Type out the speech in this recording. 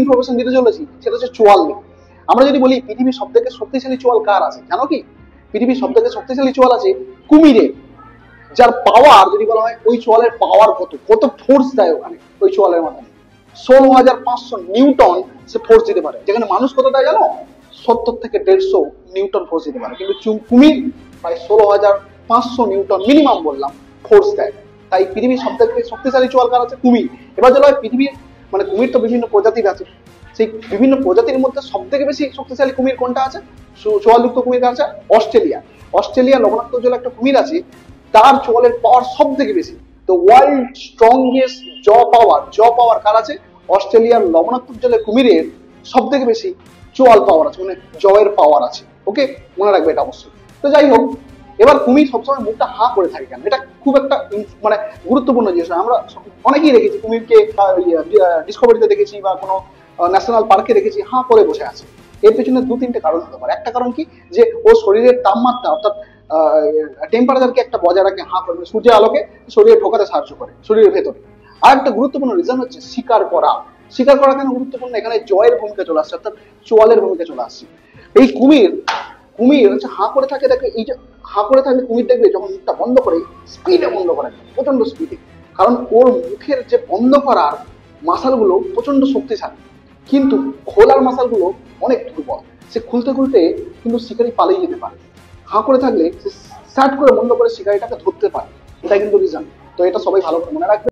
Information দিতে চলেছি সেটা হচ্ছে চোয়াল নিয়ে। আমরা যদি বলি পৃথিবীর সব থেকে শক্তিশালী চোয়াল কার আছে, জানো কি? পৃথিবীর সব থেকে শক্তিশালী চোয়াল আছে কুমিরের, যার পাওয়ার যদি বলা হয় ওই চোয়ালের পাওয়ার কত কত ফোর্স দেয় ওখানে ওই চোয়ালের মাধ্যমে 16,500 নিউটন সে ফোর্স দিতে পারে, যেখানে মানুষ কত দেয় জানো? 70 থেকে 150 নিউটন ফোর্স দিতে পারে, কিন্তু কুমির প্রায় 16,500 নিউটন মিনিমাম বললাম ফোর্স দেয়। তাই পৃথিবীর সব থেকে শক্তিশালী চোয়াল কার আছে? কুমির। এবার যদি হয় পৃথিবীর মানে কুমির তো বিভিন্ন প্রজাতির আছে, সেই বিভিন্ন প্রজাতির মধ্যে সব থেকে বেশি শক্তিশালী কুমির কোনটা আছে? চোয়ালযুক্ত কুমির আছে অস্ট্রেলিয়া। অস্ট্রেলিয়া লবণাক্ত জলে একটা কুমির আছে, তার চোয়ালের পাওয়ার সব থেকে বেশি। তো ওয়ার্ল্ড স্ট্রংগেস্ট জ পাওয়ার কার আছে? অস্ট্রেলিয়ার লবণাক্ত জলের কুমিরের সব থেকে বেশি চোয়াল পাওয়ার আছে, মানে জয়ের পাওয়ার আছে। ওকে, মনে রাখবে এটা অবশ্যই। তো যাই হোক, এবার কুমির সবসময় মুখটা হা করে থাকে কেন? এটা খুব একটা মানে গুরুত্বপূর্ণ জিনিস। আমরা অনেকেই দেখেছি কুমিরকে ডিসকভারিতে দেখেছি বা কোনো ন্যাশনাল পার্কে দেখেছি হা করে বসে আছে। এর পেছনে দু তিনটে কারণ হতে পারে। একটা কারণ কি, যে ও শরীরের তাপমাত্রা অর্থাৎ টেম্পারেচারকে একটা বজায় রাখে হা করে, সূর্যের আলোকে শরীরে ঢোকাতে সাহায্য করে শরীরের ভেতরে। আর একটা গুরুত্বপূর্ণ রিজন হচ্ছে শিকার করা। শিকার করা কেন গুরুত্বপূর্ণ? এখানে জয়ের ভূমিকা চলে আসছে, অর্থাৎ চোয়ালের ভূমিকা চলে আসছে। এই কুমির হচ্ছে হা করে থাকে, দেখবে এই যে হা করে থাকলে কুমির দেখবে যখন মুখটা বন্ধ করে স্পিডে বন্ধ করে, প্রচন্ড স্পিডে। কারণ ওর মুখের যে বন্ধ করার মাসালগুলো প্রচন্ড শক্তিশালী, কিন্তু খোলার মাসালগুলো অনেক দুর্বল। সে খুলতে খুলতে কিন্তু শিকারি পালিয়ে যেতে পারে। হা করে থাকলে সে স্টার্ট করে বন্ধ করে শিকারিটাকে ধরতে পারে। এটা কিন্তু রিজন। তো এটা সবাই ভালো করে মনে রাখবে।